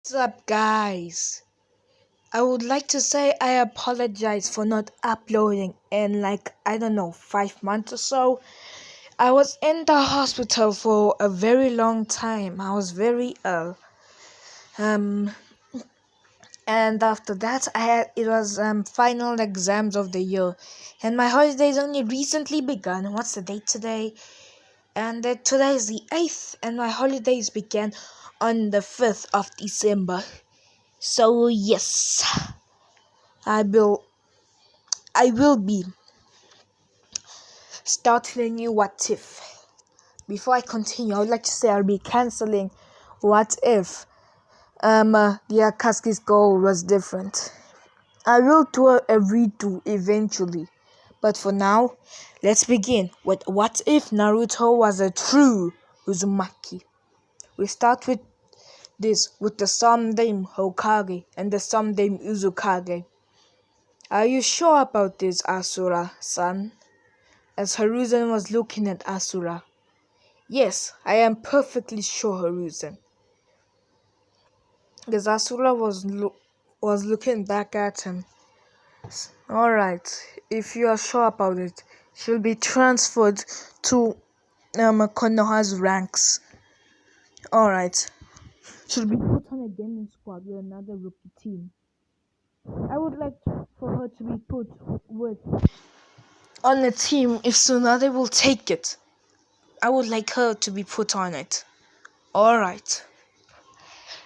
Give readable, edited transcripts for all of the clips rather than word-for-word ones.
What's up, guys? I would like to say I apologize for not uploading in I don't know, 5 months or so. I was in the hospital for a very long time. I was very ill. Um, and after that, it was final exams of the year, and my holidays only recently begun. What's the date today? And today is the 8th, and my holidays began on the 5th of December. So yes. I will I will be starting a new what if. Before I continue, I would like to say I'll be canceling what if the Akatsuki's goal was different. I will do a redo eventually. But for now, let's begin with what if Naruto was a true Uzumaki. We start with the Someday Hokage and the Someday Uzukage. Are you sure about this, Asura-san? As Hiruzen was looking at Asura. Yes, I am perfectly sure, Hiruzen. As Asura was looking back at him. Alright, if you are sure about it, she'll be transferred to Konoha's ranks. Alright. She'll be put on a gaming squad with another rookie team. I would like for her to be put with on a team if Tsunade will take it. I would like her to be put on it. Alright.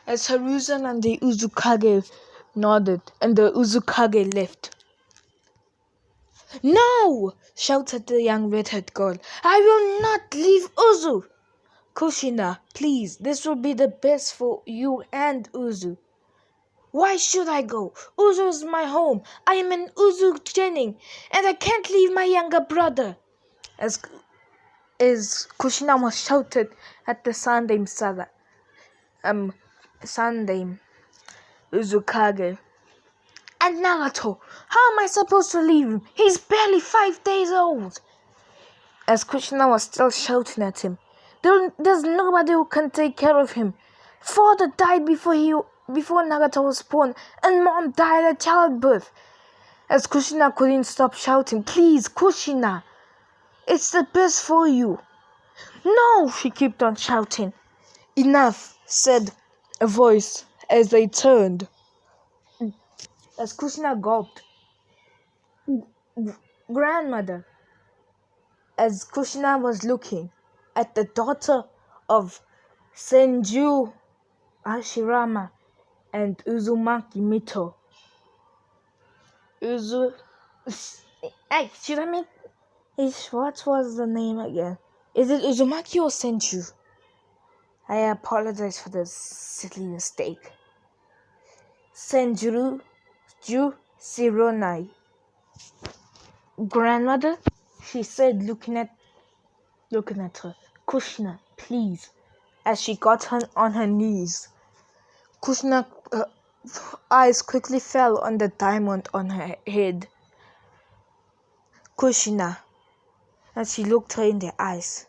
As Hiruzen and the Uzukage nodded, and the Uzukage left. No! Shouted the young redhead girl. I will not leave Uzu! Kushina, please, this will be the best for you and Uzu. Why should I go? Uzu is my home. I am an Uzu Genin, and I can't leave my younger brother. As Kushina was shouted at the Sandame Saga. Sandame Uzukage. And Naruto, how am I supposed to leave him? He's barely 5 days old. As Kushina was still shouting at him, there's nobody who can take care of him. Father died before Naruto was born, and Mom died at childbirth. As Kushina couldn't stop shouting, please, Kushina, it's the best for you. No, she kept on shouting. Enough, said a voice as they turned. As Kushina gulped, grandmother. As Kushina was looking at the daughter of Senju Hashirama and Uzumaki Mito. Hey, should I make... What was the name again? Is it Uzumaki or Senju? I apologize for the silly mistake. Senjuru Ju Sironai. Grandmother, she said, looking at her. Kushina, please. As she got on her knees. Kushina's eyes quickly fell on the diamond on her head. Kushina, as she looked her in the eyes.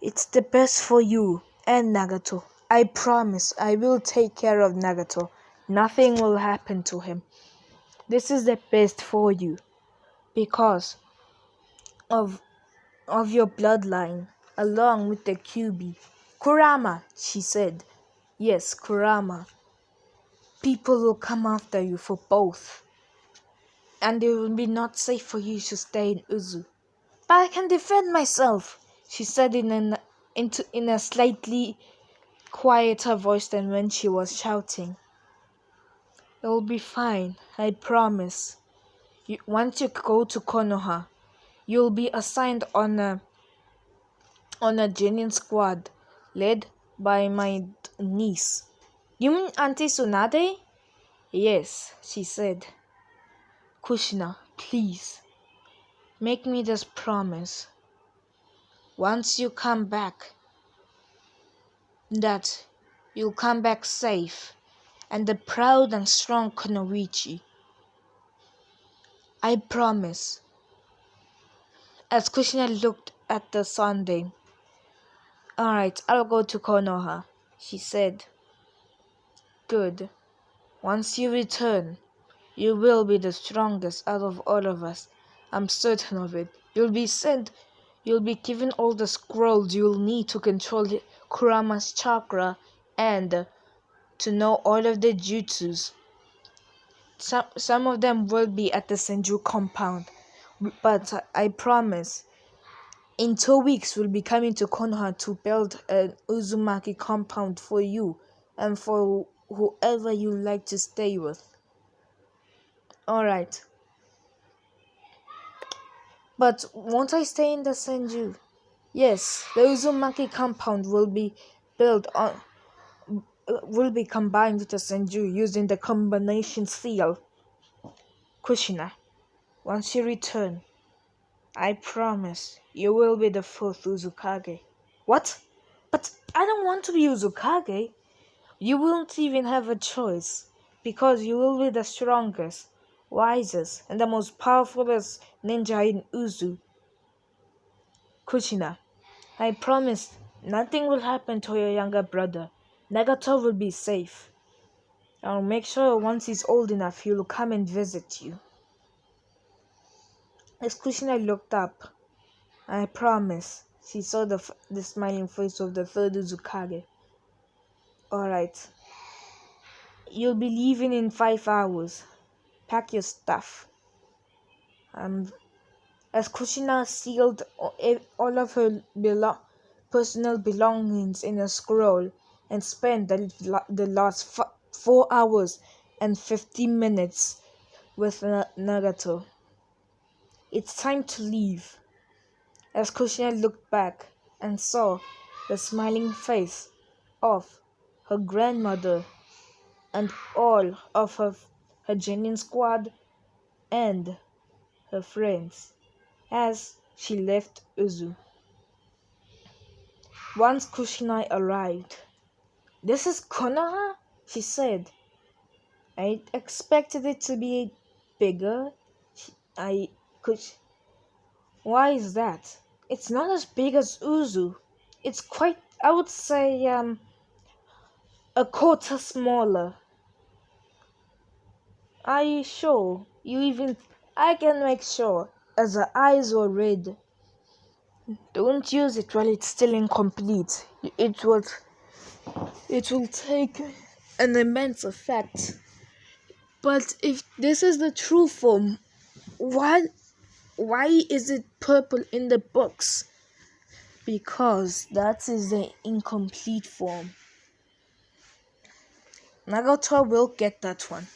It's the best for you and Nagato. I promise I will take care of Nagato. Nothing will happen to him. This is the best for you because of your bloodline, along with the QB. Kurama, she said. Yes, Kurama. People will come after you for both. And it will be not safe for you to stay in Uzu. But I can defend myself, she said in a slightly quieter voice than when she was shouting. It will be fine, I promise. Once you go to Konoha, you'll be assigned on a genuine squad led by my niece. You mean Auntie Tsunade? Yes, she said. Kushina, please, make me this promise. Once you come back, that you'll come back safe and the proud and strong Kunoichi. I promise. As Kushina looked at the Sunday. Alright, I'll go to Konoha, she said. Good. Once you return, you will be the strongest out of all of us. I'm certain of it. You'll be given all the scrolls you'll need to control Kurama's chakra and to know all of the jutsus. Some of them will be at the Senju compound, but I promise, in 2 weeks we'll be coming to Konoha to build an Uzumaki compound for you and for whoever you like to stay with. Alright. But won't I stay in the Senju? Yes, the Uzumaki compound will be combined with the Senju using the combination seal. Kushina, once you return, I promise you will be the fourth Uzukage. What? But I don't want to be Uzukage. You won't even have a choice, because you will be the strongest, wisest, and the most powerful ninja in Uzu. Kushina, I promise nothing will happen to your younger brother. Nagato will be safe. I'll make sure once he's old enough he will come and visit you. As Kushina looked up, I promise, she saw the smiling face of the third Uzukage. Alright. You'll be leaving in 5 hours. Pack your stuff. As Kushina sealed all of her personal belongings in a scroll and spent the last 4 hours and 15 minutes with Nagato. It's time to leave. As Kushina looked back and saw the smiling face of her grandmother and all of her genuine squad and her friends as she left Uzu. Once Kushina arrived, "This is Konoha?" she said. "I expected it to be bigger." Why is that? It's not as big as Uzu. It's quite, I would say, a quarter smaller. Are you sure? I can make sure, as her eyes were red. Don't use it while it's still incomplete. It will take an immense effect. But if this is the true form, why is it purple in the books? Because that is the incomplete form. Nagato will get that one.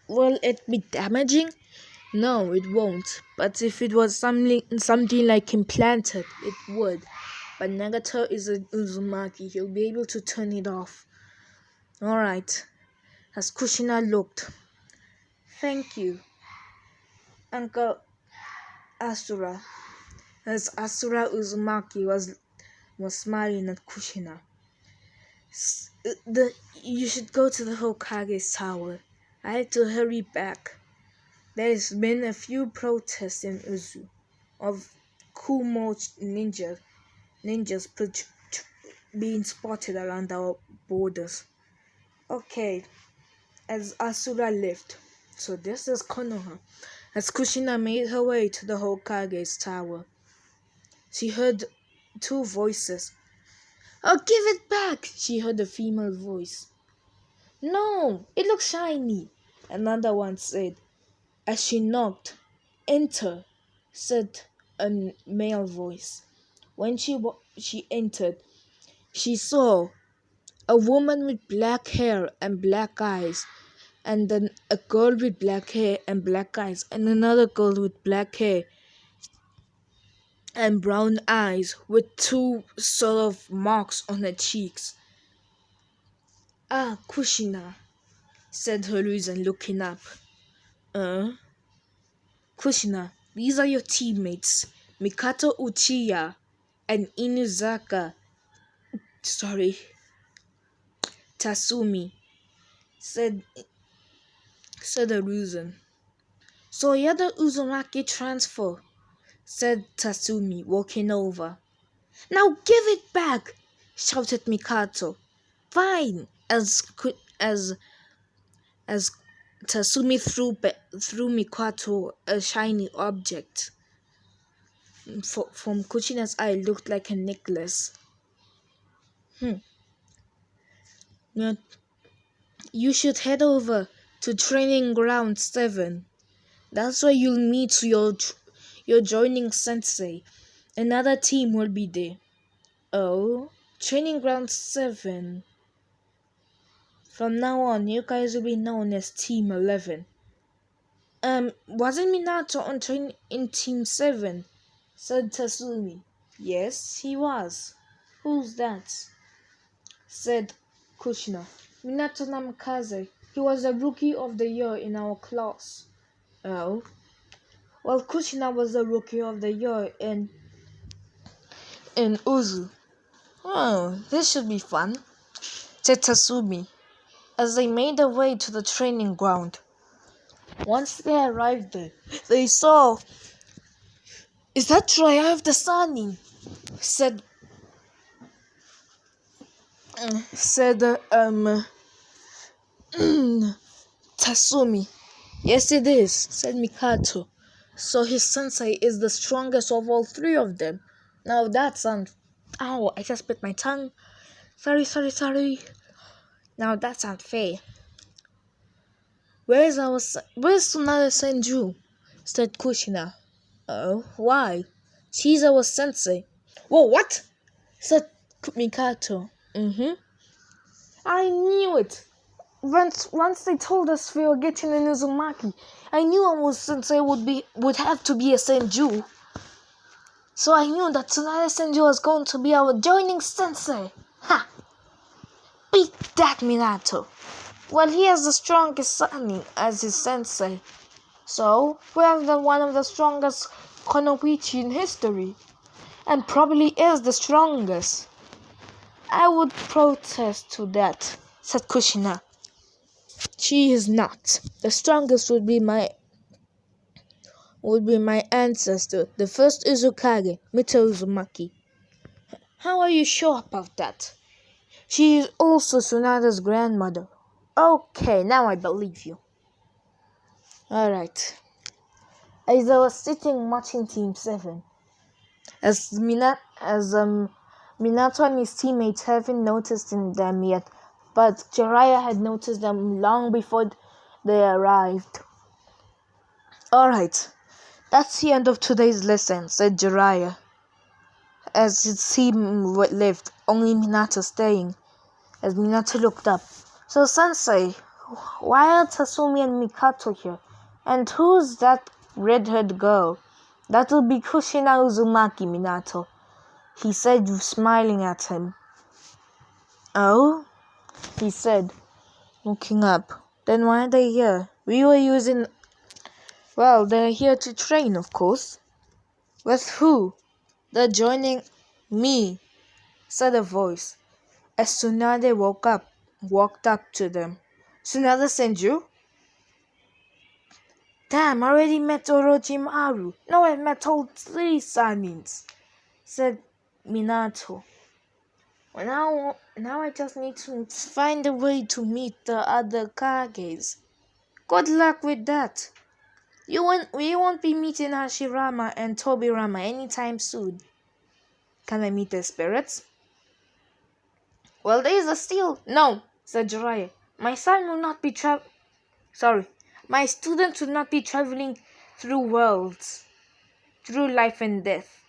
Will it be damaging? No, it won't. But if it was something like implanted, it would. But Nagato is a Uzumaki. He'll be able to turn it off. Alright. As Kushina looked. "Thank you, Uncle Asura." As Asura Uzumaki was smiling at Kushina. You should go to the Hokage's tower. I have to hurry back. There's been a few protests in Uzu of Kumo ninjas being spotted around our borders. Okay, as Asura left. So this is Konoha. As Kushina made her way to the Hokage's tower, she heard 2 voices. "Oh, give it back!" she heard a female voice. "No, it looks shiny," another one said. As she knocked, "Enter," said a male voice. When she entered, she saw a woman with black hair and black eyes, and then a girl with black hair and black eyes, and another girl with black hair and brown eyes with 2 sort of marks on her cheeks. "Ah, Kushina," said Horizon, looking up. Kushina, these are your teammates, Mikato Uchiha and Inuzaka. Tatsumi, said Horizon. "So you're the Uzumaki transfer," said Tatsumi, walking over. "Now give it back!" shouted Mikato. "Fine, as as Tasumi threw Mikato a shiny object. From Kuchina's eye, looked like a necklace. Yeah, you should head over to Training Ground 7. That's where you'll meet your joining sensei. Another team will be there. Oh, Training Ground 7. From now on, you guys will be known as Team 11. Wasn't Minato in Team 7? Said Tasumi. Yes, he was. Who's that? Said Kushina. Minato Namikaze. He was the rookie of the year in our class. Oh. Well, Kushina was the rookie of the year in Uzu. Oh, this should be fun. Said Tasumi. As they made their way to the training ground. Once they arrived there, they saw... Is that Jiraiya of the Sunny? Said Tasumi. Yes, it is, said Mikato. So his sensei is the strongest of all three of them. Now that sounds... Ow, I just bit my tongue. Sorry. Now that's unfair. Where's Tsunade Senju? Said Kushina. Oh, why? She's our sensei. Whoa, what? Said Mikato. I knew it. Once they told us we were getting an Uzumaki, I knew our sensei would have to be a Senju. So I knew that Tsunade Senju was going to be our joining sensei. Ha! Beat that, Minato. Well, he has the strongest Sunny as his sensei. So, we have one of the strongest Konoichi in history. And probably is the strongest. I would protest to that, said Kushina. She is not. The strongest would be my ancestor, the first Uzukage, Mito Uzumaki. How are you sure about that? She is also Tsunade's grandmother. Okay, now I believe you. Alright. As I was sitting watching Team 7, as Minato and his teammates haven't noticed them yet, but Jiraiya had noticed them long before they arrived. Alright, that's the end of today's lesson, said Jiraiya, as his team left, only Minato staying. As Minato looked up. So, Sensei, why are Tasumi and Mikato here? And who's that red-haired girl? That'll be Kushina Uzumaki, Minato. He said, smiling at him. Oh? He said, looking up. Then why are they here? Well, they're here to train, of course. With who? They're joining me, said a voice. As Tsunade walked up to them. Tsunade Senju? Damn, I already met Orochimaru. No, I've met all three Sanins, said Minato. Well, now I just need to find a way to meet the other Kages. Good luck with that. We won't be meeting Hashirama and Tobirama anytime soon. Can I meet their spirits? Well, there is a steal. No, said Jiraiya. My student will not be traveling through worlds, through life and death.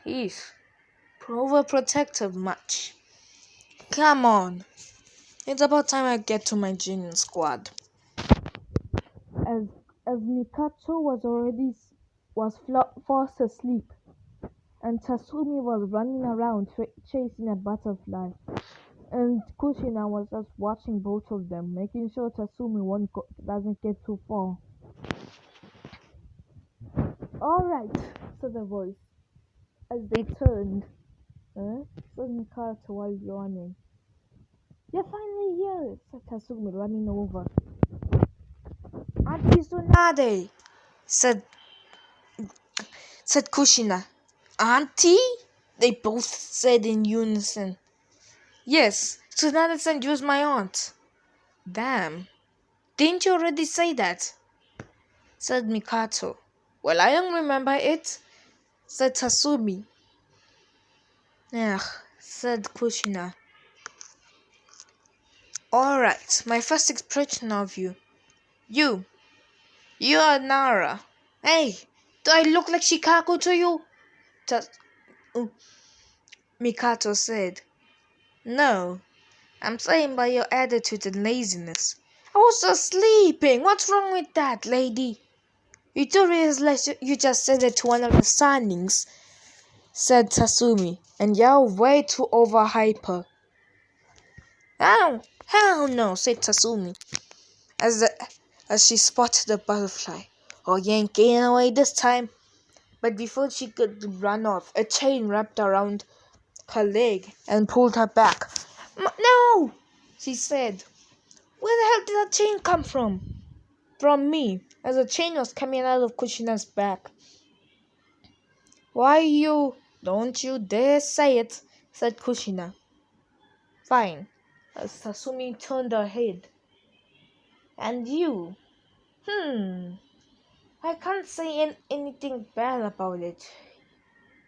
He's overprotective much. Come on. It's about time I get to my Jinin squad. As Mikato was fast asleep, and Tasumi was running around chasing a butterfly. And Kushina was just watching both of them, making sure Tasumi doesn't get too far. Alright, said the voice, as they turned. Said Mikato while yawning. You're finally here, said Tasumi, running over. Auntie Tsunade, said Kushina. Auntie? They both said in unison. Yes, Tsunade-san used my aunt. Damn. Didn't you already say that? Said Mikato. Well, I don't remember it, said Tatsumi. Ugh, said Kushina. Alright, my first expression of you. You. You are Nara. Hey, do I look like Chicago to you? Uh, Mikato said. No, I'm saying by your attitude and laziness. I was just sleeping. What's wrong with that, lady? You do realize you just said it to one of the signings, said Tatsumi, and you're way too overhyper. Oh, hell no, said Tatsumi, as she spotted the butterfly. Oh, you ain't getting away this time. But before she could run off, a chain wrapped around her leg and pulled her back. No, she said. Where the hell did that chain come from? From me, as the chain was coming out of Kushina's back. Why you? Don't you dare say it, said Kushina. Fine, as Tatsumi turned her head. And you? I can't say anything bad about it.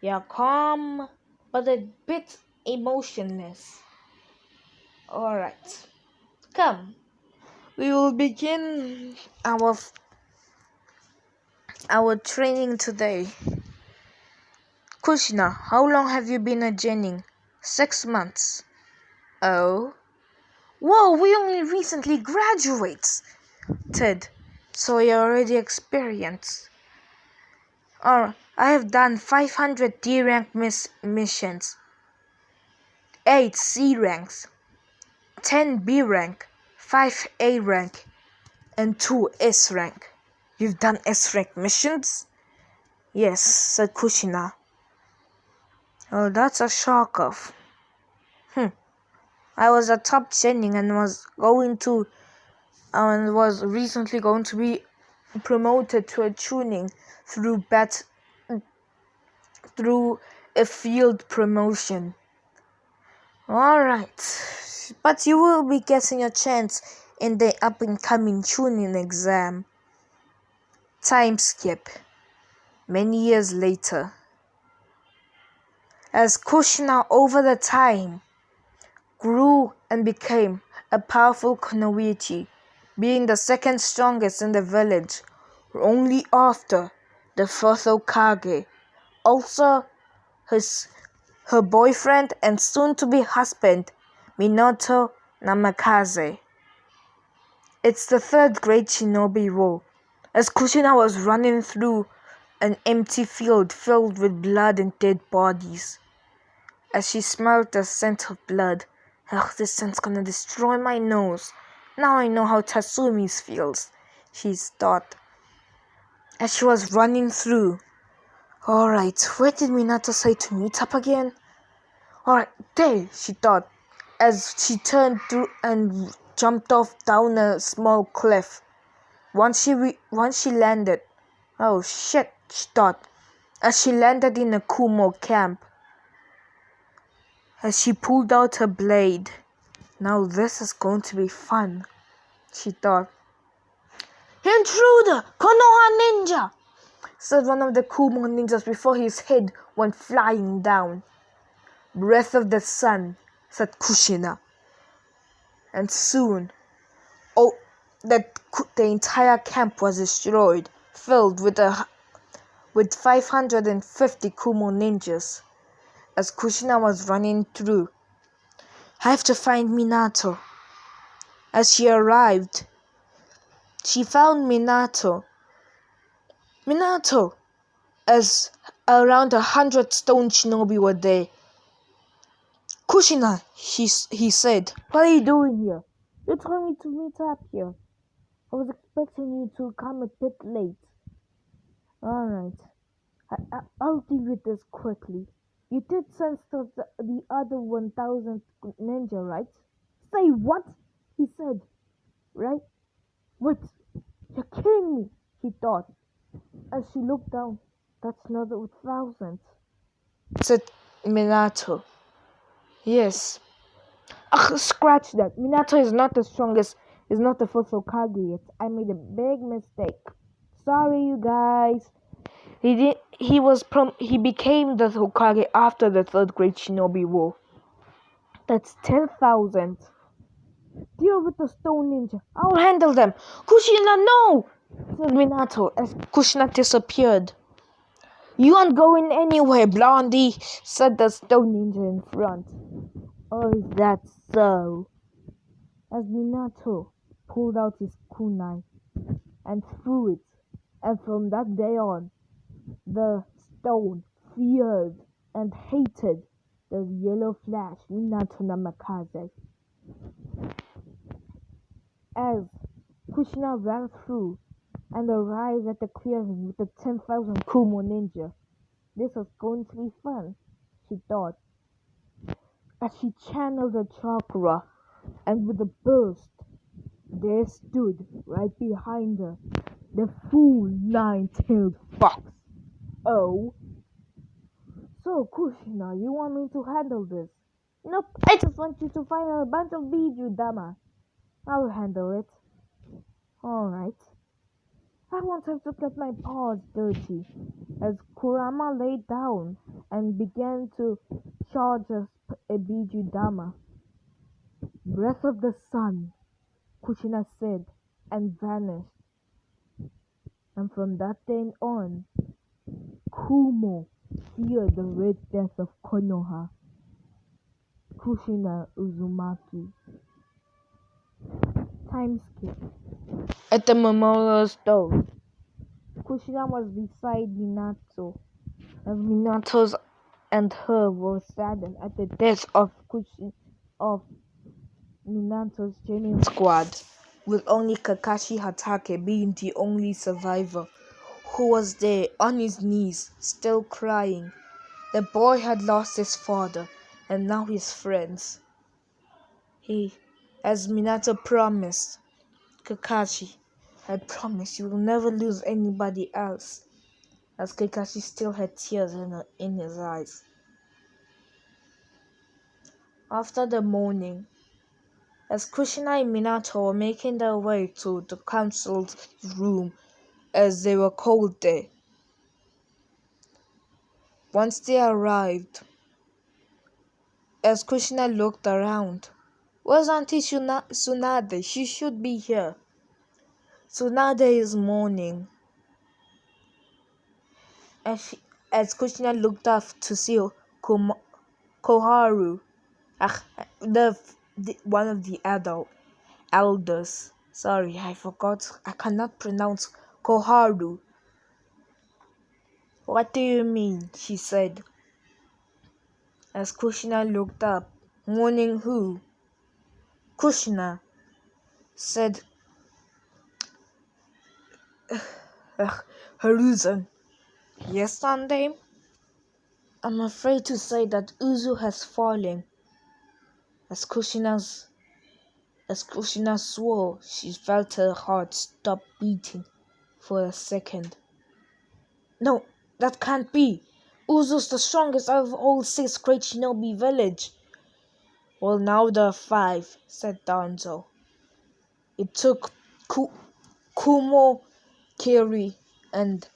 You're calm, but a bit emotionless. Alright, come. We will begin our training today. Kushina, how long have you been a genin? 6 months. Oh? Whoa, we only recently graduated. So you're already experienced. I have done 500 D rank missions, 8 C ranks, 10 B rank, 5 A rank, and 2 S rank. You've done S rank missions? Yes, said Kushina. Oh, that's a shock of. I was a top genin and was recently going to be promoted to a tuning through a field promotion. Alright, but you will be getting a chance in the up and coming tuning exam. Time skip. Many years later. As Kushina over the time grew and became a powerful kunoichi, being the second strongest in the village, only after the first Hokage. Also, her boyfriend and soon-to-be husband, Minato Namikaze. It's the third great shinobi war, as Kushina was running through an empty field filled with blood and dead bodies. As she smelled the scent of blood, ugh, this scent's gonna destroy my nose. Now I know how Tatsumi feels, she thought. As she was running through. Alright, where did Minato say to meet up again? Alright, there, she thought, as she turned through and jumped off down a small cliff. Once she landed, oh shit, she thought, as she landed in a Kumo camp. As she pulled out her blade. Now this is going to be fun, she thought. Intruder! Konoha ninja! Said one of the Kumo ninjas before his head went flying down. Breath of the sun, said Kushina. And soon, the entire camp was destroyed, filled with 550 Kumo ninjas. As Kushina was running through, I have to find Minato. As she arrived, she found Minato, as around 100 stone shinobi were there. Kushina, he said, what are you doing here? You told me to meet up here. I was expecting you to come a bit late. Alright, I'll deal with this quickly. You did sense the other 1,000 ninja, right? Say what? He said, right? Wait, you're kidding me, she thought. As she looked down, that's another 1,000, said Minato. Yes, Ugh, scratch that. Minato is not the strongest, is not the first Hokage yet. I made a big mistake. Sorry, you guys. He became the Hokage after the third Great Shinobi War. That's 10,000. Deal with the stone ninja. I'll handle them. Kushina, no! Said Minato as Kushina disappeared. You aren't going anywhere, Blondie, said the stone ninja in front. Oh, is that so? As Minato pulled out his kunai and threw it, and from that day on, the stone feared and hated the yellow flash Minato Namikaze. As Kushina ran through and arrived at the clearing with the 10,000 Kumo ninja. This was going to be fun, she thought, as she channeled her chakra, and with a burst, there stood right behind her the full nine-tailed fox. Oh, so Kushina, you want me to handle this? Nope, I just want you to find a bunch of Biju Dama. I'll handle it. Alright. I won't have to get my paws dirty. As Kurama lay down and began to charge a Biju Dama. Breath of the sun, Kushina said, and vanished. And from that day on, Kumo feared the red death of Konoha. Kushina Uzumaki. Time skip. At the memorial stone, Kushina was beside Minato, as Minato's and her were saddened at the death of Minato's training squad, with only Kakashi Hatake being the only survivor, who was there on his knees, still crying. The boy had lost his father, and now his friends. As Minato promised, Kakashi, I promise you will never lose anybody else, as Kakashi still had tears in his eyes. After the mourning, as Kushina and Minato were making their way to the council's room, as they were called there. Once they arrived, as Kushina looked around, where's Auntie Tsunade? She should be here. Tsunade is mourning. As Kushina looked up to see Koharu, one of the elders. Sorry, I forgot. I cannot pronounce Koharu. What do you mean? She said. As Kushina looked up, mourning who? Kushina said, Haruzan. Yes, Sunday? I'm afraid to say that Uzu has fallen. As Kushina swore, she felt her heart stop beating for a second. No, that can't be. Uzu's the strongest out of all 6 great shinobi village. Well, now there are 5, said Danzo. It took Kumo, Kiri, and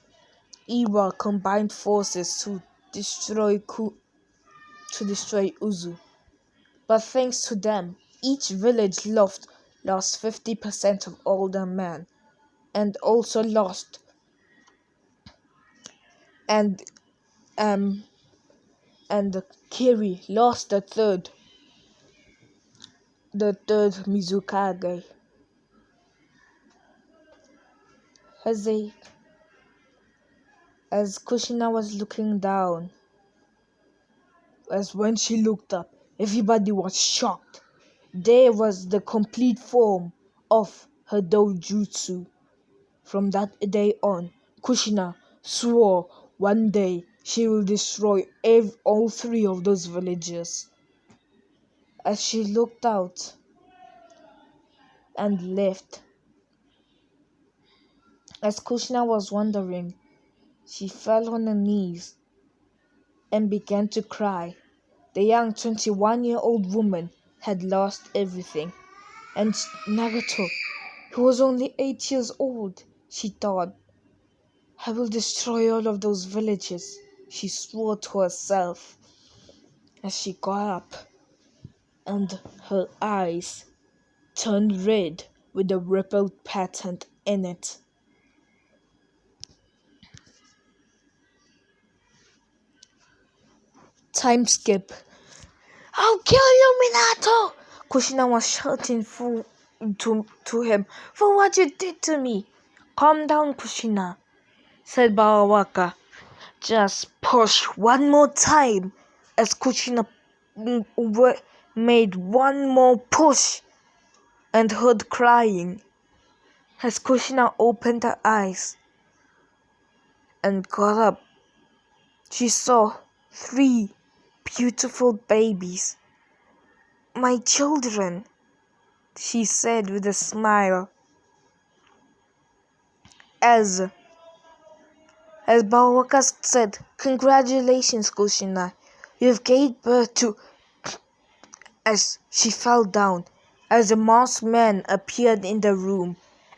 Iwa combined forces to destroy Uzu. But thanks to them, each village lost 50% of all their men, and also lost and Kiri lost the third Mizukage. As Kushina was looking down, as when she looked up, everybody was shocked. There was the complete form of her dojutsu. From that day on, Kushina swore one day she will destroy all 3 of those villages. As she looked out and left, as Kushina was wondering, she fell on her knees and began to cry. The young 21-year-old woman had lost everything. And Nagato, who was only 8 years old, she thought, I will destroy all of those villages, she swore to herself as she got up, and her eyes turned red with a rippled pattern in it. Time skip. I'll kill you, Minato! Kushina was shouting to him for what you did to me. Calm down, Kushina, said Bawawaka. Just push one more time. As Kushina made one more push and heard crying. As Kushina opened her eyes and got up, she saw 3 beautiful babies. My children, she said with a smile. As Bawaka said, congratulations, Kushina. You've gave birth to... As she fell down, as the masked man appeared in the room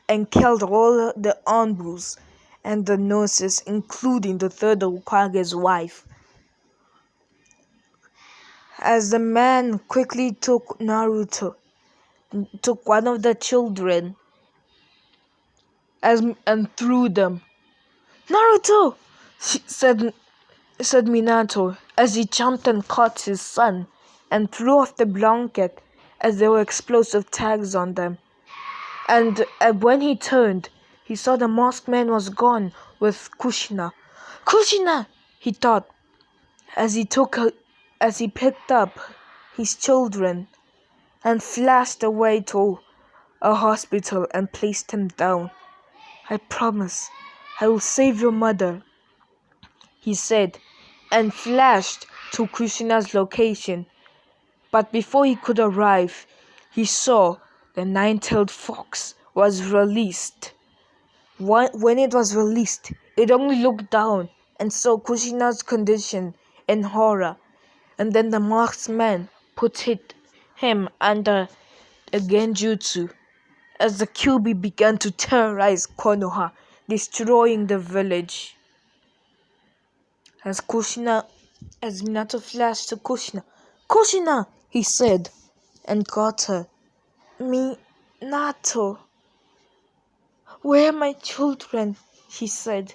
and killed all the Anbus and the nurses, including the third Hokage's wife. As the man quickly took one of the children and threw them. Naruto! said Minato as he jumped and caught his son and threw off the blanket as there were explosive tags on them. And when he turned, he saw the masked man was gone with Kushina. Kushina! He thought as he picked up his children and flashed away to a hospital and placed him down. I promise I will save your mother, he said, and flashed to Kushina's location. But before he could arrive, he saw the 9-tailed fox was released. When it was released, it only looked down and saw Kushina's condition in horror, and then the masked man put him under a genjutsu as the Kyuubi began to terrorize Konoha, destroying the village. As Minato flashed to Kushina, Kushina, he said, and got her. Minato. Where are my children? She said.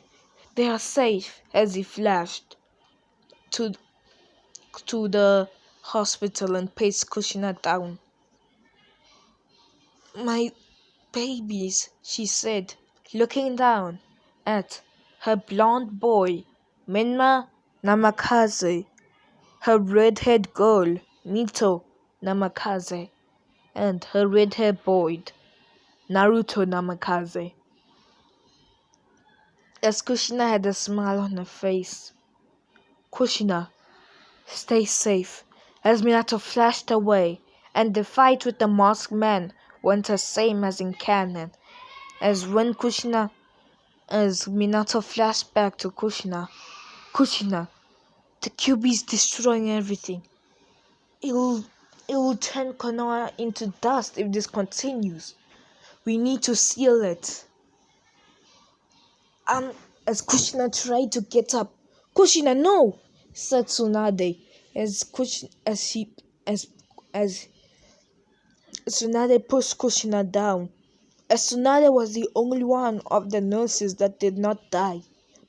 They are safe, as he flashed to the hospital and paced Kushina down. My babies, she said, looking down at her blonde boy, Minma Namikaze, her red-haired girl, Mito Namikaze, and her red-haired boy, Naruto Namikaze. As Kushina had a smile on her face. Kushina, stay safe. As Minato flashed away, and the fight with the masked man went the same as in canon. As Minato flashed back to Kushina, the Kyuubi is destroying everything. It will turn Konoha into dust if this continues. We need to seal it. As Kushina tried to get up, Kushina, no! Said Tsunade as Tsunade pushed Kushina down. As Tsunade was the only one of the nurses that did not die,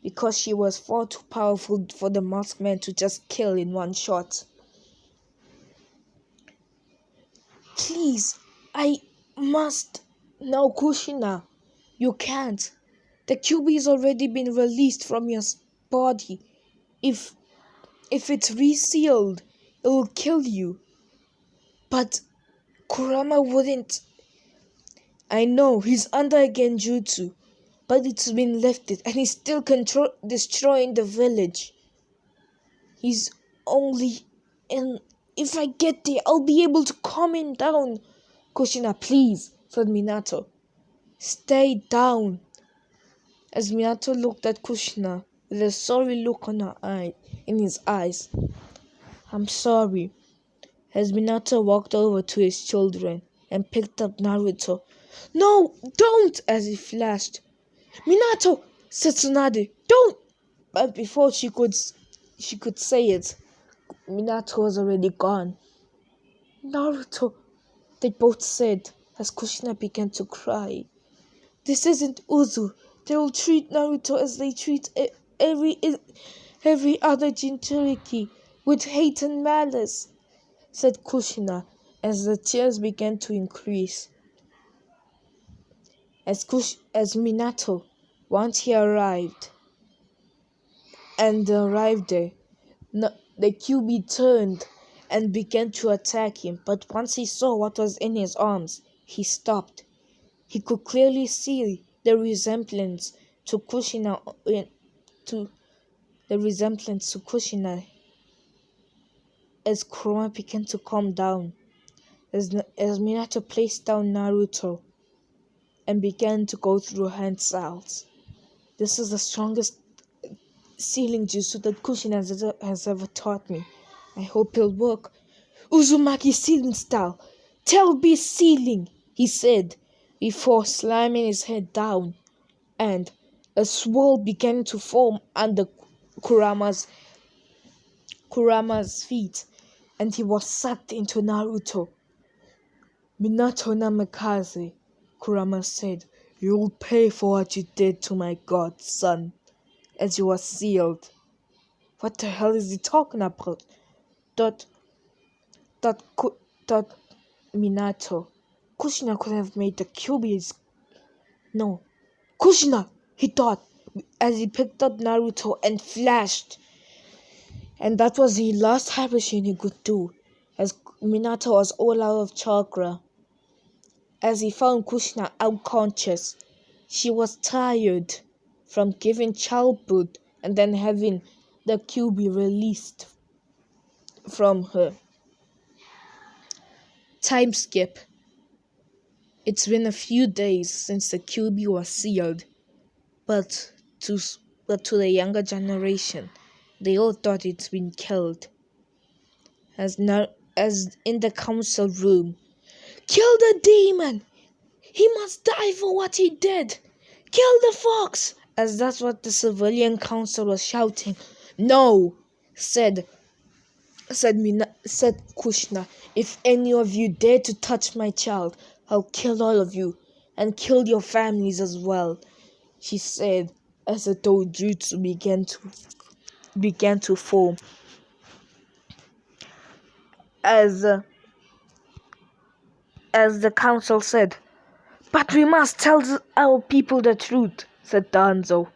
because she was far too powerful for the masked man to just kill in one shot. Please, I must. No, Kushina, you can't. The Kyuubi has already been released from your body. If it's resealed, it will kill you. But Kurama wouldn't. I know, he's under a genjutsu, but it's been lifted and he's still destroying the village. He's only in... If I get there, I'll be able to calm him down. Kushina, please, said Minato. Stay down. As Minato looked at Kushina with a sorry look in his eyes. I'm sorry. as Minato walked over to his children and picked up Naruto. "No, don't!" as he flashed. "Minato!" said Tsunade. "Don't!" But before she could say it, Minato was already gone. "Naruto," they both said as Kushina began to cry. "This isn't Uzu. They will treat Naruto as they treat every other Jinchuriki, with hate and malice," said Kushina as the tears began to increase. As Minato, once he arrived there, the QB turned and began to attack him, but once he saw what was in his arms, he stopped. He could clearly see the resemblance to Kushina as Kurama began to calm down, as Minato placed down Naruto and began to go through hand styles. "This is the strongest sealing jutsu that Kushina has ever taught me. I hope it'll work." "Uzumaki sealing style! Tell me sealing!" he said, before slamming his head down, and a swirl began to form under Kurama's feet, and he was sucked into Naruto. "Minato Namikaze," Kurama said, "you'll pay for what you did to my god, son," as he was sealed. What the hell is he talking about? Thought Minato. Kushina could have made the Kyuubi's. No. "Kushina," he thought, as he picked up Naruto and flashed. And that was the last Habeshin he could do, as Minato was all out of chakra. As he found Kushina unconscious, she was tired from giving childbirth and then having the Kyuubi released from her. Time skip. It's been a few days since the Kyuubi was sealed, but to the younger generation, they all thought it's been killed. As in the council room, "Kill the demon! He must die for what he did! Kill the fox!" As that's what the civilian council was shouting. "No," said Kushina. "If any of you dare to touch my child, I'll kill all of you, and kill your families as well," she said, as the Dojutsu began to form. As the council said, "But we must tell our people the truth," said Danzo.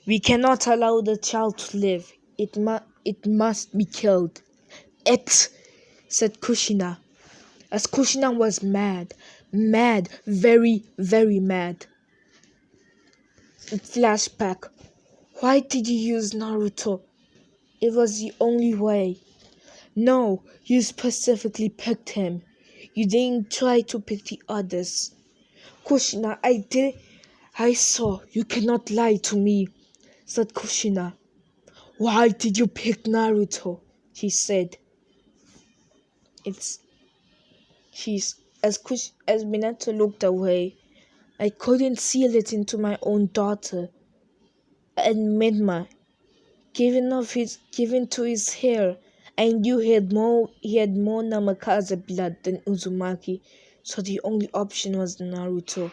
"We cannot allow the child to live. It must be killed." "It," said Kushina, as Kushina was mad, very, very mad. Flashback. "Why did you use Naruto? It was the only way." "No, you specifically picked him. You didn't try to pick the others." "Kushina, I saw. You cannot lie to me," said Kushina. "Why did you pick Naruto?" she said. As Minato looked away, "I couldn't seal it into my own daughter." And Minma, given to his hair, I knew he had more Namikaze blood than Uzumaki, so the only option was Naruto.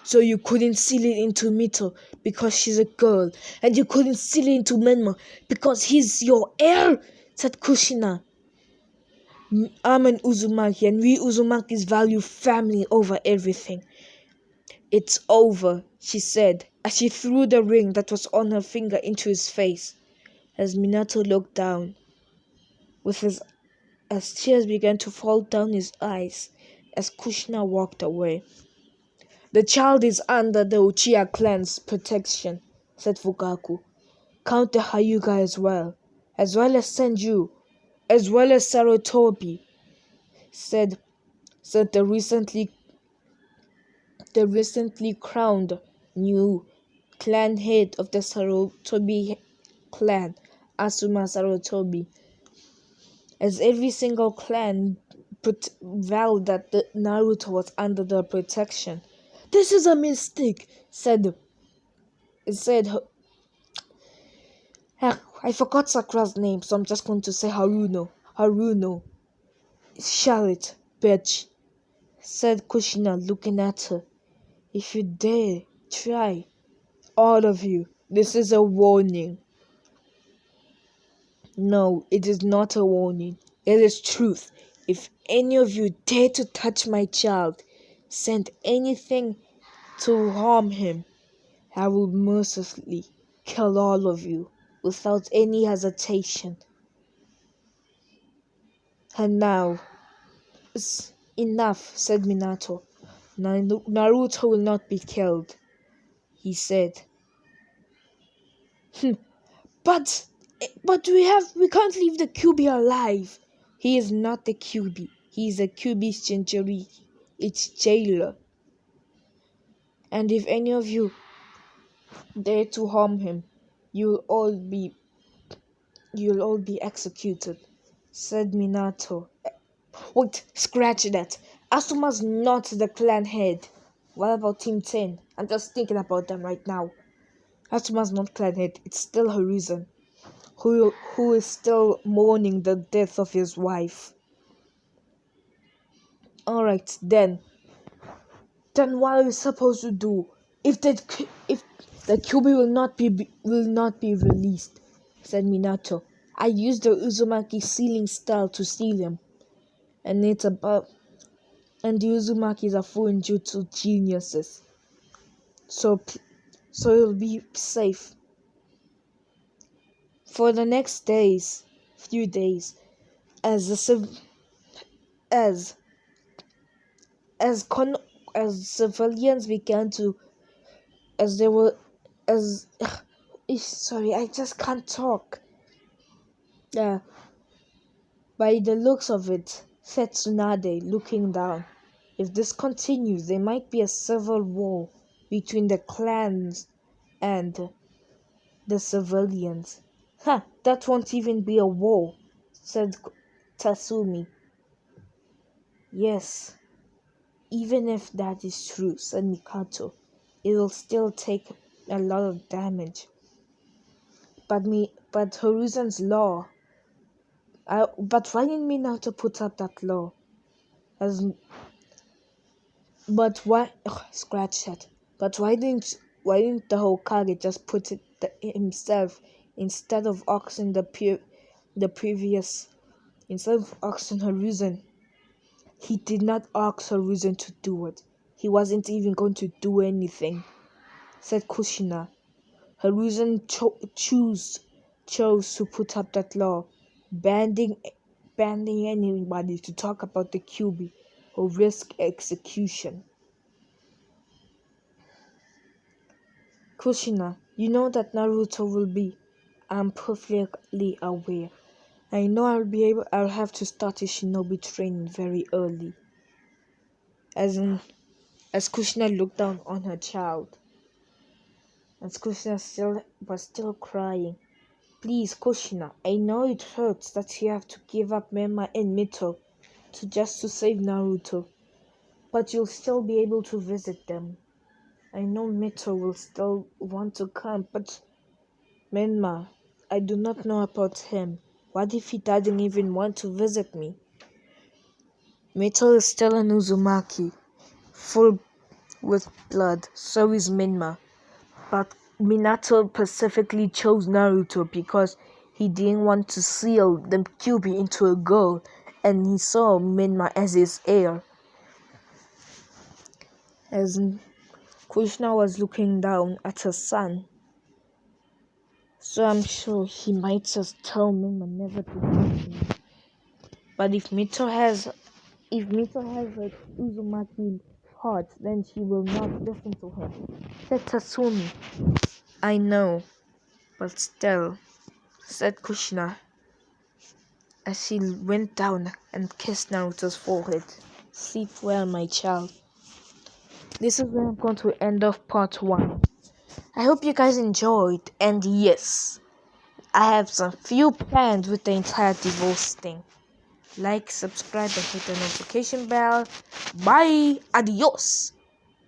"So you couldn't seal it into Mito because she's a girl, and you couldn't seal it into Menma because he's your heir," said Kushina. "I'm an Uzumaki, and we Uzumakis value family over everything." "It's over," she said, as she threw the ring that was on her finger into his face. As Minato looked down, as tears began to fall down his eyes, as Kushina walked away. "The child is under the Uchiha clan's protection," said Fukaku. "Count the Hyuga as well as Senju, as well as Sarutobi," said the recently crowned new clan head of the Sarutobi clan, Asuma Sarutobi. as every single clan vowed that the Naruto was under their protection. "This is a mistake," said I forgot Sakura's name, so I'm just going to say Haruno. Haruno. "Charlotte, bitch," said Kushina, looking at her. "If you dare try, all of you, this is a warning." "No, it is not a warning. It is truth. If any of you dare to touch my child, send anything to harm him, I will mercilessly kill all of you without any hesitation. And now, it's enough," said Minato. "Naruto will not be killed," he said. But we can't leave the QB alive." "He is not the QB. He is a QB's Jinchuriki. It's jailer. And if any of you dare to harm him, you'll all be executed," said Minato. "Wait, scratch that. Asuma's not the clan head. What about Team 10? I'm just thinking about them right now. Asuma's not clan head. It's still Horizon, who is still mourning the death of his wife." "Alright, then what are we supposed to do if the QB will not be released?" said Minato. "I used the Uzumaki sealing style to seal him, and the Uzumakis are full jutsu geniuses, so it'll be safe." For the next few days, as as as civilians began to as they were as sorry, I just can't talk. By the looks of it, said Tsunade, looking down, "if this continues, there might be a civil war between the clans and the civilians." That won't even be a war," said Tatsumi. "Yes, even if that is true," said Mikato, "it will still take a lot of damage. But Horizon's law. But why didn't Minato put up that law? As but why? Scratch that. But why didn't the Hokage just put it himself instead of asking the previous instead of asking Horizon? He did not ask Horizon to do it. He wasn't even going to do anything," said Kushina. "Horizon chose to put up that law, banning anybody to talk about the QB or risk execution." "Kushina, you know that Naruto will be." "I'm perfectly aware. I know I'll have to start his shinobi training very early." As Kushina looked down on her child, as Kushina was still crying. "Please, Kushina, I know it hurts that you have to give up Mema and Mito to save Naruto, but you'll still be able to visit them. I know Mito will still want to come, but Menma, I do not know about him. What if he doesn't even want to visit me? Mito is still an Uzumaki, full with blood, so is Menma. But Minato specifically chose Naruto because he didn't want to seal the Kyuubi into a girl, and he saw Menma as his heir." As Krishna was looking down at her son, "So I'm sure he might just tell Menma never to touch me. But if Mito has a Uzumaki heart, then she will not listen to him," said Tatsumi. "I know, but still," said Kushina, as she went down and kissed Naruto's forehead. "Sleep well, my child." This is where I'm going to end off part 1. I hope you guys enjoyed, and yes, I have some few plans with the entire divorce thing. Like, subscribe, and hit the notification bell. Bye. Adios.